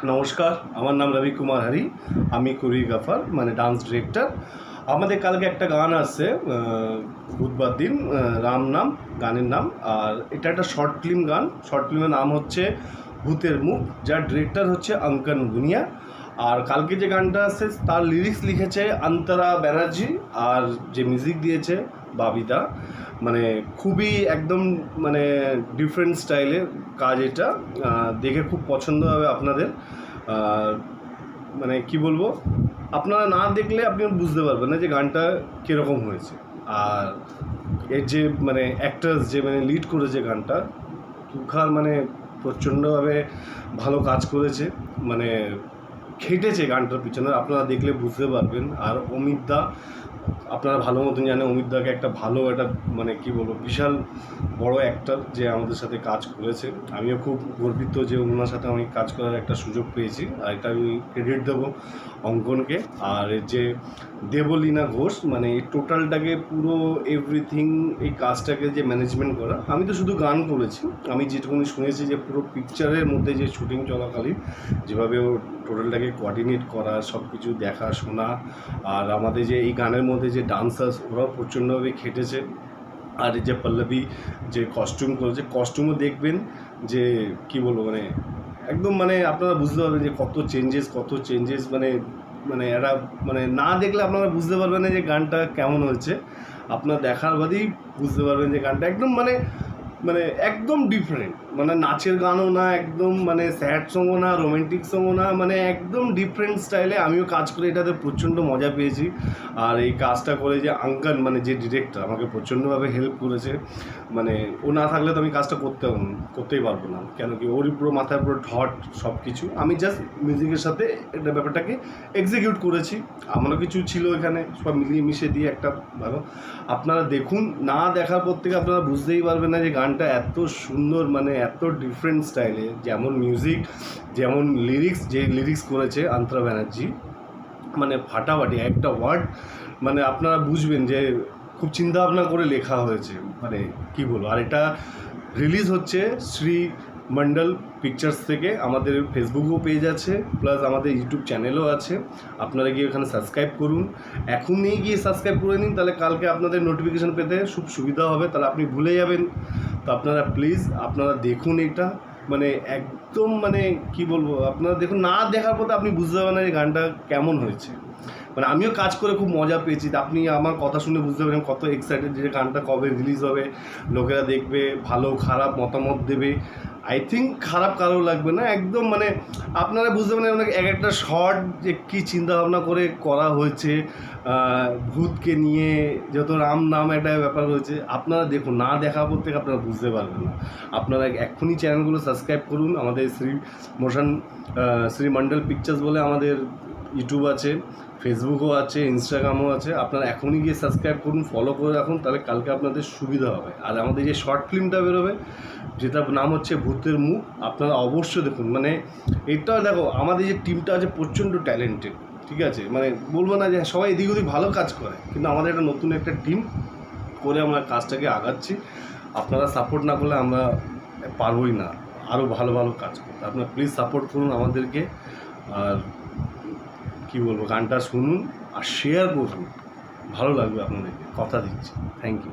নমস্কার, আমার নাম রবি কুমার হরি। আমি কোরিওগ্রাফার মানে ডান্স ডিরেক্টর। আমাদের কালকে একটা গান আসছে বুধবার দিন, রাম নাম গানের নাম। আর এটা একটা শর্ট ফিল্ম গান। শর্ট ফিল্মের নাম হচ্ছে ভূতের মুখ, যার ডিরেক্টর হচ্ছে অঙ্কন গুনিয়া। আর কালকে যে গানটা আসছে তার লিরিক্স লিখেছে অন্তরা ব্যানার্জি, আর যে মিউজিক দিয়েছে বাবিদা। মানে খুবই একদম মানে ডিফারেন্ট স্টাইলের কাজ এটা। দেখে খুব পছন্দ হবে আপনাদের। মানে কি বলবো, আপনারা না দেখলে আপনি বুঝতে পারবেন না যে গানটা কীরকম হয়েছে। আর এর যে মানে অ্যাক্টার্স যে মানে লিড করেছে গানটা, তুখার মানে প্রচণ্ডভাবে ভালো কাজ করেছে, মানে খেটেছে গানটার পিছনে, আপনারা দেখলে বুঝতে পারবেন। আর অমিত দা, আপনারা ভালো মতন জানেন অমিত দাকে একটা ভালো একটা মানে কি বলবো বিশাল বড় অ্যাক্টর যে আমাদের সাথে কাজ করেছে। আমিও খুব গর্বিত যে ওনার সাথে আমি কাজ করার একটা সুযোগ পেয়েছি। আর এটা আমি ক্রেডিট দেবো অঙ্কনকে। আর এর যে দেবলীনা ঘোষ, মানে এই টোটালটাকে পুরো এভরিথিং এই কাজটাকে যে ম্যানেজমেন্ট করা। আমি তো শুধু গান করেছি, আমি যেটুকুনি শুনেছি যে পুরো পিকচারের মধ্যে যে শুটিং চলাকালীন যেভাবে ও টোটালটাকে কোঅর্ডিনেট করা, সব কিছু দেখা শোনা। আর আমাদের যে এই গানের মধ্যে যে ডান্সার্স, ওরাও প্রচণ্ডভাবে খেটেছে। আর এই যে পল্লবী যে কস্টিউম করেছে, কস্টিউমও দেখবেন যে কি বলবো মানে একদম মানে আপনারা বুঝতে পারবেন যে কত চেঞ্জেস মানে মানে এরা মানে না দেখলে আপনারা বুঝতে পারবেন না যে গানটা কেমন হয়েছে। আপনার দেখার বাদেই বুঝতে পারবেন যে গানটা একদম মানে মানে একদম ডিফারেন্ট, মানে নাচের গানও না, একদম মানে স্যাড সংও না, রোমান্টিক সংও না, মানে একদম ডিফারেন্ট স্টাইলে। আমিও কাজ করে এটাতে প্রচণ্ড মজা পেয়েছি। আর এই কাজটা করে যে অঙ্কন মানে যে ডিরেক্টর আমাকে প্রচণ্ডভাবে হেল্প করেছে। মানে ও না থাকলে তো আমি কাজটা করতেই পারবো না, কেন কি ওরই পুরো মাথার পুরো ঠট সব কিছু। আমি জাস্ট মিউজিকের সাথে এটা ব্যাপারটাকে এক্সিকিউট করেছি। আমারও কিছু ছিল এখানে, সব মিলিয়ে মিশিয়ে দিয়ে একটা ভালো। আপনারা দেখুন, না দেখার পর থেকে আপনারা বুঝতেই পারবেন না যে গানটা এত সুন্দর, মানে এত ডিফারেন্ট স্টাইলে, যেমন মিউজিক যেমন লিরিক্স, যে লিরিক্স করেছে অন্তরা ব্যানার্জি, মানে ফাটাফাটি একটা ওয়ার্ড মানে আপনারা বুঝবেন যে খুব চিন্তাভাবনা করে লেখা হয়েছে, মানে কি বলবো। আর এটা রিলিজ হচ্ছে শ্রী মণ্ডল পিকচার্স থেকে। আমাদের ফেসবুকও পেজ আছে, প্লাস আমাদের ইউটিউব চ্যানেলও আছে। আপনারা গিয়ে ওখানে সাবস্ক্রাইব করুন, এখনই গিয়ে সাবস্ক্রাইব করে নিন, তাহলে কালকে আপনাদের নোটিফিকেশান পেতে খুব সুবিধা হবে, তাহলে আপনি ভুলে যাবেন। তো আপনারা প্লিজ আপনারা দেখুন এটা, মানে একদম মানে কি বলবো, আপনারা দেখুন, না দেখার পর আপনি বুঝতে পারবেন না যে গানটা কেমন হয়েছে। মানে আমিও কাজ করে খুব মজা পেয়েছি। আপনি আমার কথা শুনে বুঝতে পারবেন কত এক্সাইটেড যে গানটা কবে রিলিজ হবে, লোকেরা দেখবে, ভালো খারাপ মতামত দেবে। আই থিঙ্ক খারাপ কারো লাগবে না, একদম মানে আপনারা বুঝতে পারেন অনেক এক একটা শর্ট যে কী চিন্তাভাবনা করে করা হয়েছে। ভূতকে নিয়ে যত রাম নাম একটা ব্যাপার হয়েছে, আপনারা দেখুন, না দেখা পর থেকে আপনারা বুঝতে পারবেন না। আপনারা এক্ষুনি চ্যানেলগুলো সাবস্ক্রাইব করুন। আমাদের শ্রী মণ্ডল পিকচার্স বলে আমাদের ইউটিউব আছে, ফেসবুকও আছে, ইনস্টাগ্রামও আছে। আপনারা এখনই গিয়ে সাবস্ক্রাইব করুন, ফলো করে রাখুন, তাহলে কালকে আপনাদের সুবিধা হবে। আর আমাদের যে শর্ট ফিল্মটা বেরোবে, যেটার নাম হচ্ছে ভূতের মুখ, আপনারা অবশ্যই দেখুন। মানে এটা দেখো, আমাদের যে টিমটা আছে প্রচণ্ড ট্যালেন্টেড, ঠিক আছে। মানে বলবো না যে সবাই এদিক ওদিক ভালো কাজ করে, কিন্তু আমাদের একটা নতুন একটা টিম করে আমরা কাজটাকে আগাচ্ছি। আপনারা সাপোর্ট না করলে আমরা পারবই না আরও ভালো ভালো কাজ করতে। আপনারা প্লিজ সাপোর্ট করুন আমাদেরকে। আর কি বলবো, গানটা শুনুন আর শেয়ার করুন, ভালো লাগবে আপনাদেরকে, কথা দিচ্ছি। Thank you.